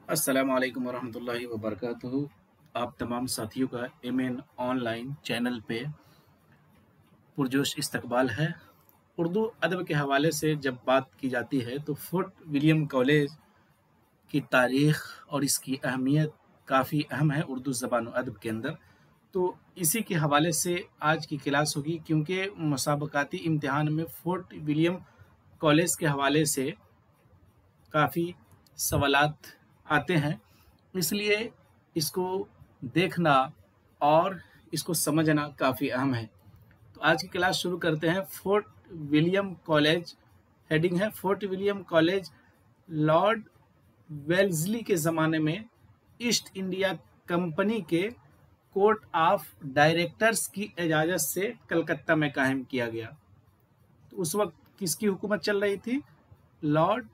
अस्सलाम वालेकुम वरहमतुल्लाहि वबरकातुहू। आप तमाम साथियों का एमएन ऑनलाइन चैनल पे पुरजोश इस्तकबाल है। उर्दू अदब के हवाले से जब बात की जाती है तो फोर्ट विलियम कॉलेज की तारीख़ और इसकी अहमियत काफ़ी अहम है उर्दू ज़बान और अदब के अंदर। तो इसी के हवाले से आज की क्लास होगी, क्योंकि मुसाबकाती इम्तिहान में फोर्ट विलियम कॉलेज के हवाले से काफ़ी सवालात आते हैं, इसलिए इसको देखना और इसको समझना काफ़ी अहम है। तो आज की क्लास शुरू करते हैं। फोर्ट विलियम कॉलेज, हेडिंग है फोर्ट विलियम कॉलेज लॉर्ड वेल्जली के ज़माने में ईस्ट इंडिया कंपनी के कोर्ट ऑफ डायरेक्टर्स की इजाज़त से कलकत्ता में कायम किया गया। तो उस वक्त किसकी हुकूमत चल रही थी? लॉर्ड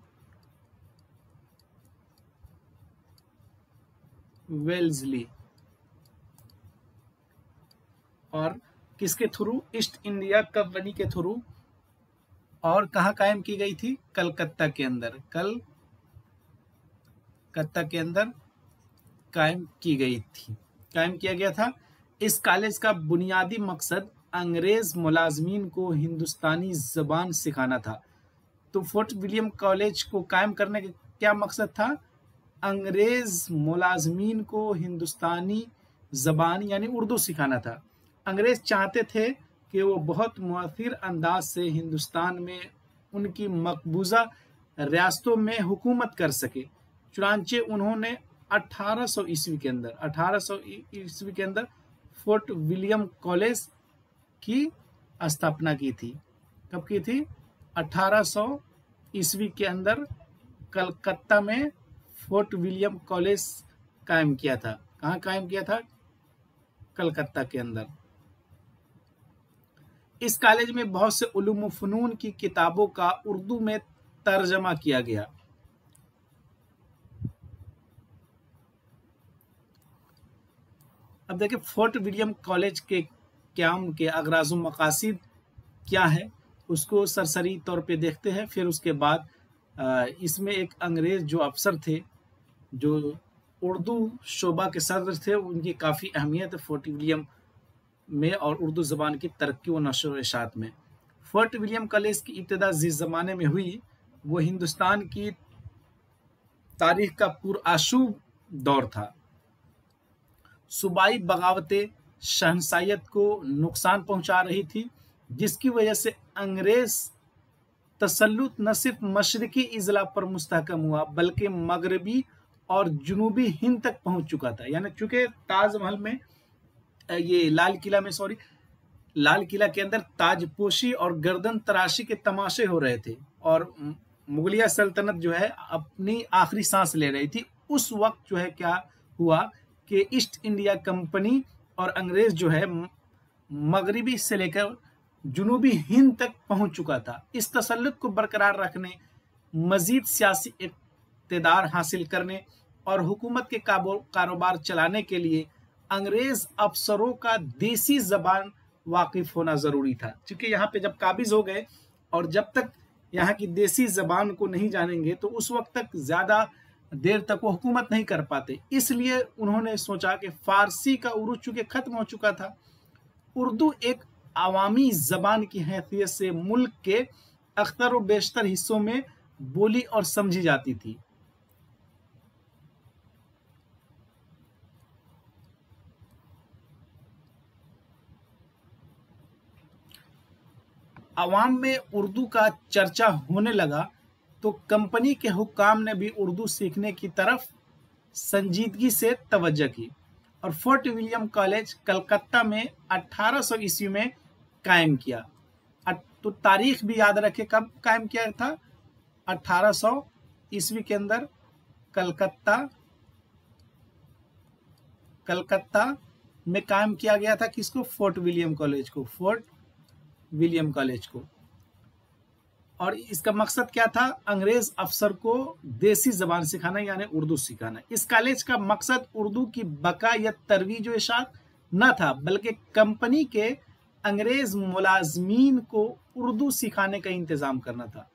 वेल्जली। और किसके थ्रू? ईस्ट इंडिया कंपनी के थ्रू। और कहाँ कायम की गई थी? कलकत्ता के अंदर। कलकत्ता के अंदर कायम की गई थी, कायम किया गया था। इस कॉलेज का बुनियादी मकसद अंग्रेज मुलाजमीन को हिंदुस्तानी ज़बान सिखाना था। तो फोर्ट विलियम कॉलेज को कायम करने का क्या मकसद था? अंग्रेज मुलाजमीन को हिंदुस्तानी ज़बान यानी उर्दू सिखाना था। अंग्रेज चाहते थे कि वो बहुत मुअत्तिर अंदाज से हिंदुस्तान में उनकी मकबूजा रियासतों में हुकूमत कर सके। चुनांचे उन्होंने 1800 ईस्वी के अंदर फोर्ट विलियम कॉलेज की स्थापना की थी। कब की थी? 1800 ईस्वी के अंदर कलकत्ता में फोर्ट विलियम कॉलेज कायम किया था। कहाँ कायम किया था? कलकत्ता के अंदर। इस कॉलेज में बहुत से उलूम व फ़नून की किताबों का उर्दू में तर्जमा किया गया। अब देखिए फोर्ट विलियम कॉलेज के क़याम के अगराज़ व मक़ासिद क्या है, उसको सरसरी तौर पे देखते हैं। फिर उसके बाद इसमें एक अंग्रेज़ जो अफसर थे, जो उर्दू शोबा के सदर थे, उनकी काफ़ी अहमियत है फोर्ट विलियम में और उर्दू ज़बान की तरक्की व नशर व इशाअत में। फोर्ट विलियम कॉलेज की इब्तिदा जिस ज़माने में हुई वो हिंदुस्तान की तारीख़ का पुरआशूब दौर था। सूबाई बगावतें शहनशाहियत को नुकसान पहुंचा रही थी, जिसकी वजह से अंग्रेज़ तसल्लुत न सिर्फ मशरकी इज़ला पर मुस्तहकम हुआ बल्कि मगरबी और जुनूबी हिंद तक पहुंच चुका था। यानी चूँकि ताजमहल में ये लाल किला के अंदर ताजपोशी और गर्दन तराशी के तमाशे हो रहे थे और मुगलिया सल्तनत जो है अपनी आखिरी सांस ले रही थी। उस वक्त जो है क्या हुआ कि ईस्ट इंडिया कंपनी और अंग्रेज जो है मगरिबी से लेकर जुनूबी हिंद तक पहुंच चुका था। इस तसल्लुत को बरकरार रखने, मजीद सियासी इक़्तिदार हासिल करने और हुकूमत के कारोबार चलाने के लिए अंग्रेज अफसरों का देसी ज़बान वाकिफ होना ज़रूरी था। क्योंकि यहाँ पे जब काबिज हो गए और जब तक यहाँ की देसी ज़बान को नहीं जानेंगे तो उस वक्त तक ज़्यादा देर तक वो हुकूमत नहीं कर पाते। इसलिए उन्होंने सोचा कि फ़ारसी का उरूज चूँकि ख़त्म हो चुका था, उर्दू एक अवामी ज़बान की हैसियत से मुल्क के अक्सर व बेशतर हिस्सों में बोली और समझी जाती थी। अवाम में उर्दू का चर्चा होने लगा तो कंपनी के हुक्काम ने भी उर्दू सीखने की तरफ संजीदगी से तवज्जो की और फोर्ट विलियम कॉलेज कलकत्ता में 1800 ईस्वी में कायम किया। तो तारीख भी याद रखें कब कायम किया था? 1800 ईस्वी के अंदर कलकत्ता में कायम किया गया था। किसको? फोर्ट विलियम कॉलेज को। फोर्ट विलियम कॉलेज को। और इसका मकसद क्या था? अंग्रेज अफसर को देसी ज़बान सिखाना यानी उर्दू सिखाना। इस कॉलेज का मकसद उर्दू की बका या तरवीज व इशाअत न था, बल्कि कंपनी के अंग्रेज मुलाजमीन को उर्दू सिखाने का इंतज़ाम करना था।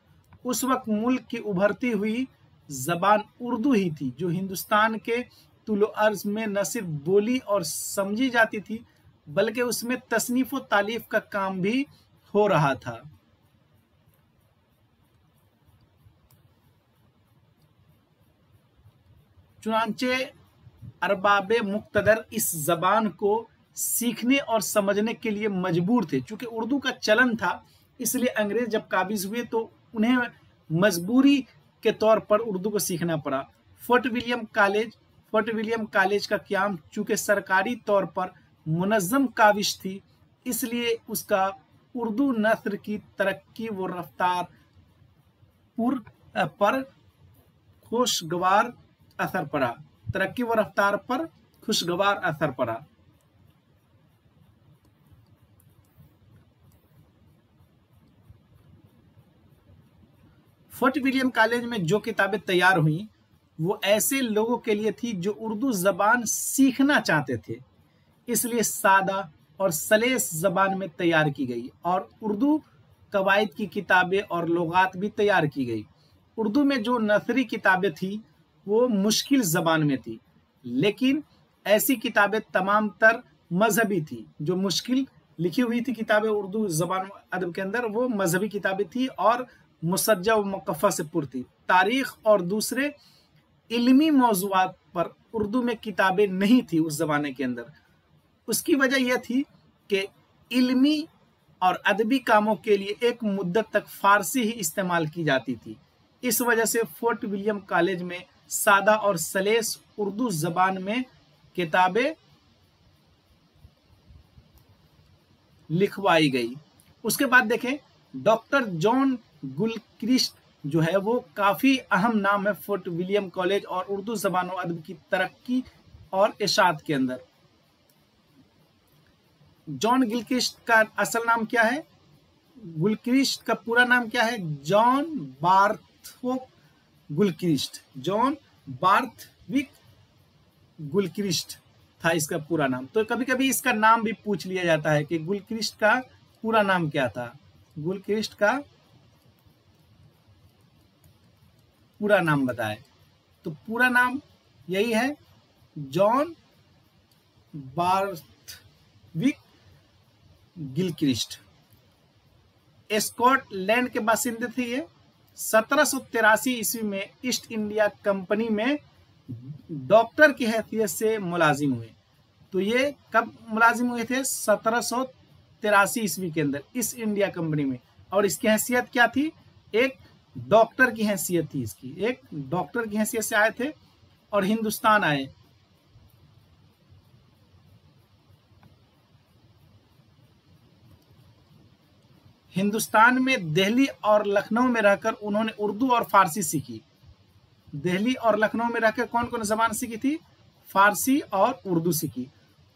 उस वक्त मुल्क की उभरती हुई जबान उर्दू ही थी, जो हिंदुस्तान के तुलो अर्ज में न सिर्फ बोली और समझी जाती थी, बल्कि उसमें तसनीफ व तालीफ का काम भी हो रहा था। चुनांचे अरबाबे मुक्तदर इस जबान को सीखने और समझने के लिए मजबूर थे। चूंकि उर्दू का चलन था, इसलिए अंग्रेज जब काबिज हुए तो उन्हें मजबूरी के तौर पर उर्दू को सीखना पड़ा। फोर्ट विलियम कॉलेज का क्याम चूंकि सरकारी तौर पर मुनज़्ज़म काविश थी, इसलिए उसका उर्दू नस्र की तरक्की व रफ्तार पर खुशगवार असर पड़ा। तरक्की व रफ्तार पर खुशगवार असर पड़ा। फोर्ट विलियम कॉलेज में जो किताबें तैयार हुई वो ऐसे लोगों के लिए थी जो उर्दू जबान सीखना चाहते थे, इसलिए सादा और सलेस जबान में तैयार की गई और उर्दू कवायद की किताबें और लुगात भी तैयार की गई। उर्दू में जो नसरी किताबें थी वो मुश्किल जबान में थी, लेकिन ऐसी किताबें तमाम तर मजहबी थी। जो मुश्किल लिखी हुई थी किताबें उर्दू जबान अदब के अंदर, वो मजहबी किताबें थी और मुसज्जा व मुकफ़ा से पुर थी। तारीख और दूसरे इल्मी मौज़ूआत पर उर्दू में किताबें नहीं थी उस ज़माने के अंदर। उसकी वजह यह थी कि इल्मी और अदबी कामों के लिए एक मुद्दत तक फ़ारसी ही इस्तेमाल की जाती थी। इस वजह से फोर्ट विलियम कॉलेज में सादा और सलेस उर्दू ज़बान में किताबें लिखवाई गई। उसके बाद देखें, डॉक्टर जॉन गिलक्रिस्ट जो है वो काफ़ी अहम नाम है फोर्ट विलियम कॉलेज और उर्दू ज़बान और अदब की तरक्की और इशाअत के अंदर। जॉन गिलक्रिस्ट का असल नाम क्या है? गिलक्रिस्ट का पूरा नाम क्या है? John Barthwick Gilchrist. John Barthwick Gilchrist था इसका पूरा नाम। तो कभी कभी इसका नाम भी पूछ लिया जाता है कि गिलक्रिस्ट का पूरा नाम क्या था। गिलक्रिस्ट का पूरा नाम बताए तो पूरा नाम यही है, जॉन बार्थविक गिलक्रिस्ट। स्कॉटलैंड के बासिंदे थे ये। 1783 ईस्वी में ईस्ट इंडिया कंपनी में डॉक्टर की हैसियत से मुलाजिम हुए। तो ये कब मुलाजिम हुए थे? 1783 ईस्वी के अंदर ईस्ट इंडिया कंपनी में। और इसकी हैसियत क्या थी? एक डॉक्टर की हैसियत थी इसकी। एक डॉक्टर की हैसियत से आए थे और हिंदुस्तान आए। हिंदुस्तान में दिल्ली और लखनऊ में रहकर उन्होंने उर्दू और फारसी सीखी। दिल्ली और लखनऊ में रहकर कौन कौन जबान सीखी थी? फारसी और उर्दू सीखी।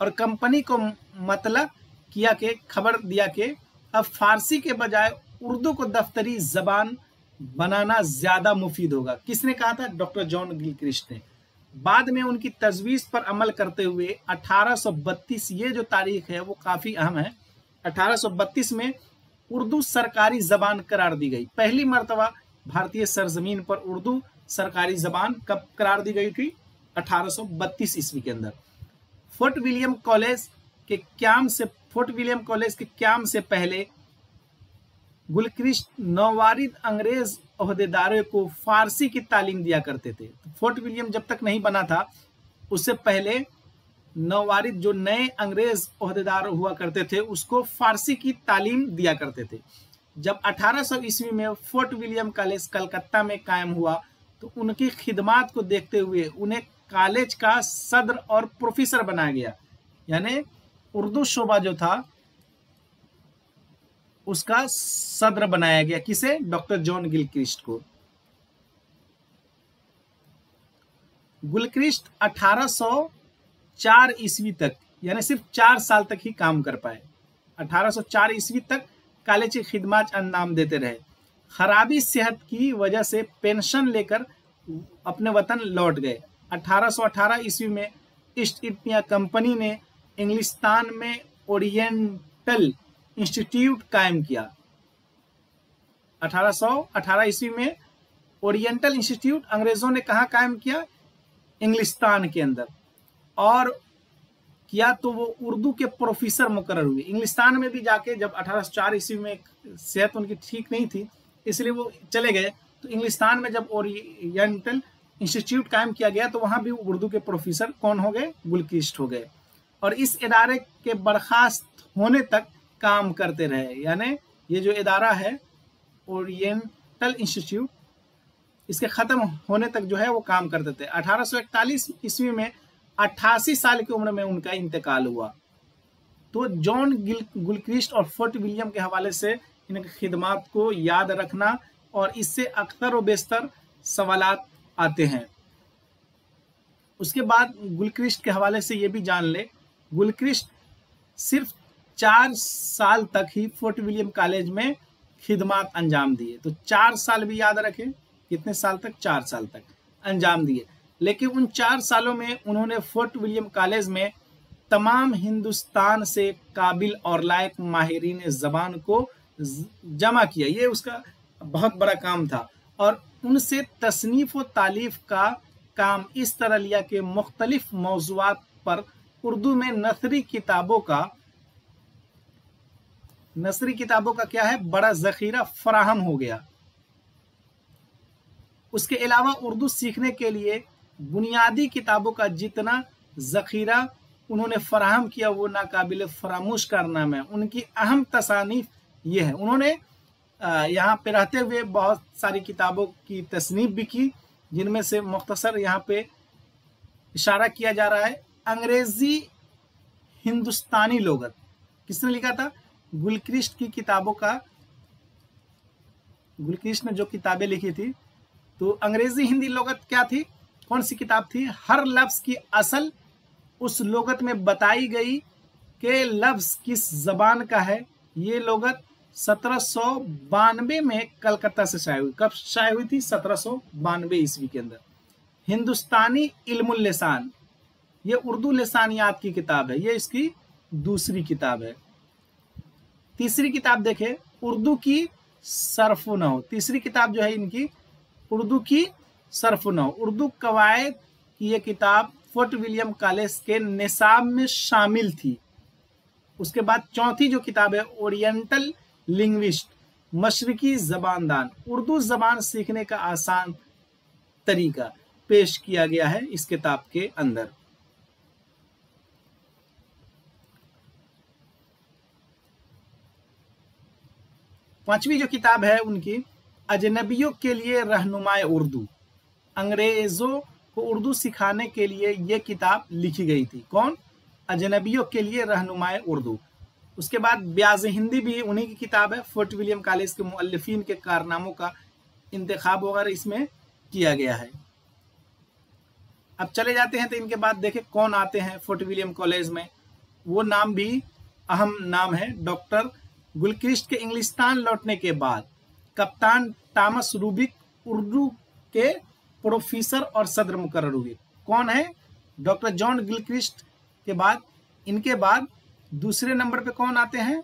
और कंपनी को मतलब किया के खबर दिया कि अब फारसी के बजाय उर्दू को दफ्तरी जबान बनाना ज्यादा मुफीद होगा। किसने कहा था? डॉक्टर जॉन गिलक्रिस्ट ने। बाद में उनकी तजवीज़ पर अमल करते हुए 1832, ये जो तारीख है वो काफी अहम है, 1832 में उर्दू सरकारी जबान करार दी गई। पहली मर्तबा भारतीय सरजमीन पर उर्दू सरकारी जबान कब करार दी गई थी? 1832 ईस्वी के अंदर। फोर्ट विलियम कॉलेज के क्याम से पहले गिलक्रिस्ट नौवारिद अंग्रेज ओहदेदारों को फारसी की तालीम दिया करते थे। तो फोर्ट विलियम जब तक नहीं बना था उससे पहले नौवारिद जो नए अंग्रेज ओहदेदार हुआ करते थे उसको फारसी की तालीम दिया करते थे। जब 1800 ईस्वी में फोर्ट विलियम कॉलेज कलकत्ता में कायम हुआ तो उनकी खिदमात को देखते हुए उन्हें कॉलेज का सदर और प्रोफेसर बनाया गया। यानी उर्दू शोबा जो था उसका सदर बनाया गया। किसे? डॉक्टर जॉन गिलक्रिस्ट को। गिलक्रिस्ट 1804 ईस्वी तक, यानी सिर्फ 4 साल तक ही काम कर पाए। 1804 ईस्वी तक कॉलेज की खिदमत अंजाम देते रहे। खराबी सेहत की वजह से पेंशन लेकर अपने वतन लौट गए। 1818 ईस्वी में ईस्ट इंडिया कंपनी ने इंग्लिस्तान में ओरिएंटल इंस्टीट्यूट कायम किया। 1818 ईस्वी में ओरिएंटल इंस्टीट्यूट अंग्रेजों ने कहाँ कायम किया? इंग्लिस्तान के अंदर। और किया तो वो उर्दू के प्रोफेसर मुकर्रर हुए। इंग्लिस्तान में भी जाके जब 1804 ईस्वी में सेहत उनकी ठीक नहीं थी, इसलिए वो चले गए। तो इंग्लिस्तान में जब ओरिएंटल इंस्टीट्यूट कायम किया गया तो वहाँ भी उर्दू के प्रोफेसर कौन हो गए? गुलक्रिस्ट हो गए। और इस इदारे के बर्खास्त होने तक काम करते रहे। यानी ये जो इदारा है ओरिएंटल इंस्टीट्यूट, इसके ख़त्म होने तक जो है वो काम करते थे। 1841 ईस्वी में 88 साल की उम्र में उनका इंतकाल हुआ। तो जॉन गुलक्रिस्ट और फोर्ट विलियम के हवाले से इनकी खिदमात को याद रखना, और इससे अक्सर व बेशतर सवालात आते हैं। उसके बाद गुलक्रिस्ट के हवाले से ये भी जान ले, गुलक्रिस्ट सिर्फ 4 साल तक ही फोर्ट विलियम कॉलेज में खिदमात अंजाम दिए। तो 4 साल भी याद रखें, कितने साल तक? 4 साल तक अंजाम दिए। लेकिन उन 4 सालों में उन्होंने फोर्ट विलियम कॉलेज में तमाम हिंदुस्तान से काबिल और लायक माहिरीन ज़बान को जमा किया। ये उसका बहुत बड़ा काम था। और उनसे तसनीफ़ व तालीफ का काम इस तरह लिया कि मुख्तलिफ मौज़ूआत पर उर्दू में नसरी किताबों का क्या है? बड़ा ज़ख़ीरा फराहम हो गया। उसके अलावा उर्दू सीखने के लिए बुनियादी किताबों का जितना ज़ख़ीरा उन्होंने फराहम किया वो नाकाबिल फरामोश कारनामा है। उनकी अहम तसानीफ ये है, उन्होंने यहाँ पे रहते हुए बहुत सारी किताबों की तसनीफ भी की, जिनमें से मुख्तसर यहाँ पे इशारा किया जा रहा है। अंग्रेज़ी हिंदुस्तानी लोगत किसने लिखा था? गुलक्रिस्ट की किताबों का, गुलक्रिस्ट ने जो किताबें लिखी थी, तो अंग्रेज़ी हिंदी लोगत क्या थी? कौन सी किताब थी? हर लफ्ज़ की असल उस लोगत में बताई गई कि लफ्ज़ किस ज़बान का है। ये लोगत 1792 में कलकत्ता से शाये हुई। कब शाये हुई थी? 1792 ईस्वी के अंदर। हिंदुस्तानी इल्मुल लिसान, ये उर्दू लिसानियात की किताब है, ये इसकी दूसरी किताब है। तीसरी किताब देखें, उर्दू की सर्फ़ नहव। तीसरी किताब जो है इनकी उर्दू की सर्फ़ नहव, उर्दू कवायद की ये किताब फोर्ट विलियम कॉलेज के निसाब में शामिल थी। उसके बाद चौथी जो किताब है ओरिएंटल लिंग्विस्ट, मशरकी ज़बानदान, उर्दू ज़बान सीखने का आसान तरीका पेश किया गया है इस किताब के अंदर। पांचवी जो किताब है उनकी अजनबियों के लिए रहनुमाए उर्दू, अंग्रेज़ों को उर्दू सिखाने के लिए ये किताब लिखी गई थी। कौन? अजनबियों के लिए रहनुमाए उर्दू। उसके बाद ब्याज हिंदी भी उन्हीं की किताब है। फोर्ट विलियम कॉलेज के मुअल्लिफीन के कारनामों का इंतखाब वगैरह इसमें किया गया है। अब चले जाते हैं तो इनके बाद देखें कौन आते हैं फोर्ट विलियम कॉलेज में। वो नाम भी अहम नाम है। डॉक्टर गुलक्रिस्ट के इंग्लिस्तान लौटने के बाद कप्तान टॉमस रूबिक उर्दू के प्रोफेसर और सदर मुकर्रर हुए। कौन है? डॉक्टर जॉन गिलक्रिस्ट के बाद, इनके बाद दूसरे नंबर पे कौन आते हैं?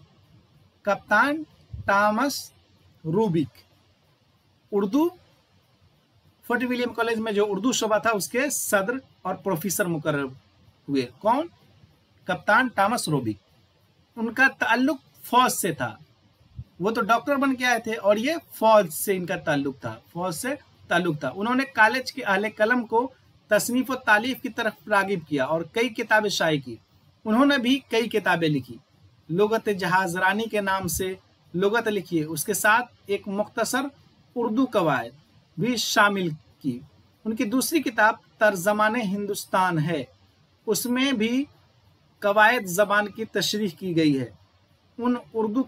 कप्तान Thomas Rubik, Urdu fort William college में जो उर्दू शोबा था उसके सदर और प्रोफेसर मुकर्रर हुए। कौन? कप्तान टॉमस रूबिक। उनका ताल्लुक फौज से था, वो तो डॉक्टर बन के आए थे और ये फौज से इनका ताल्लुक था, फौज से ताल्लुक था। उन्होंने कॉलेज के अहले कलम को तसनीफ़ और तालीफ की तरफ रागिब किया और कई किताबें शाये की। उन्होंने भी कई किताबें लिखी। लुगत जहाज़रानी के नाम से लुगत लिखी है, उसके साथ एक मुख्तसर उर्दू कवायद भी शामिल की। उनकी दूसरी किताब तर्जमाने हिंदुस्तान है, उसमें भी कवायद ज़बान की तशरीह की गई है। उन उर्दू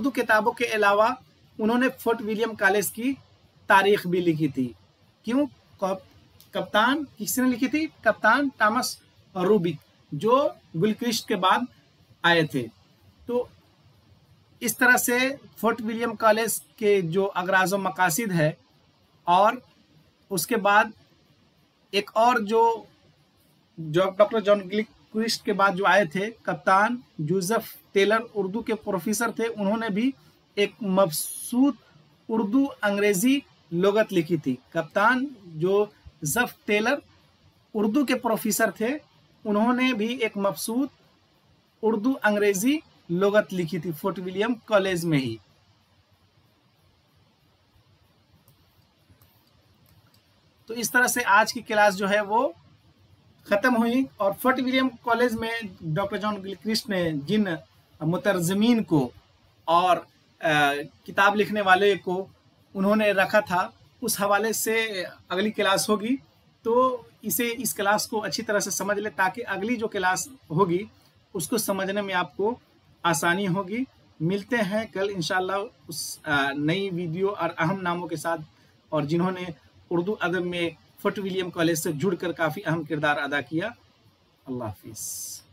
किताबों के अलावा उन्होंने फोर्ट विलियम कॉलेज की तारीख भी लिखी थी। क्यों? कप्तान किसने लिखी थी? कप्तान टॉमस रूबिक, जो गुलक्रिस्ट के बाद आए थे। तो इस तरह से फोर्ट विलियम कॉलेज के जो अगराज़ व मकासिद है, और उसके बाद एक और जो डॉक्टर जॉन गिलक्रिस्ट के बाद जो आए थे कप्तान जोसेफ टेलर उर्दू के प्रोफेसर थे, उन्होंने भी एक मबसूत उर्दू अंग्रेजी लुगत लिखी थी। कप्तान जोसेफ टेलर उर्दू के प्रोफेसर थे, उन्होंने भी एक मबसूत उर्दू अंग्रेजी लुगत लिखी थी फोर्ट विलियम कॉलेज में ही। तो इस तरह से आज की क्लास जो है वो खत्म हुई और फोर्ट विलियम कॉलेज में डॉक्टर जॉन गिलक्रिस्ट ने जिन मुतरजमीन को और किताब लिखने वाले को उन्होंने रखा था, उस हवाले से अगली क्लास होगी। तो इस क्लास को अच्छी तरह से समझ ले ताकि अगली जो क्लास होगी उसको समझने में आपको आसानी होगी। मिलते हैं कल इंशाल्लाह उस नई वीडियो और अहम नामों के साथ, और जिन्होंने उर्दू अदब में फोर्ट विलियम कॉलेज से जुड़कर काफ़ी अहम किरदार अदा किया। अल्लाह हाफिज़।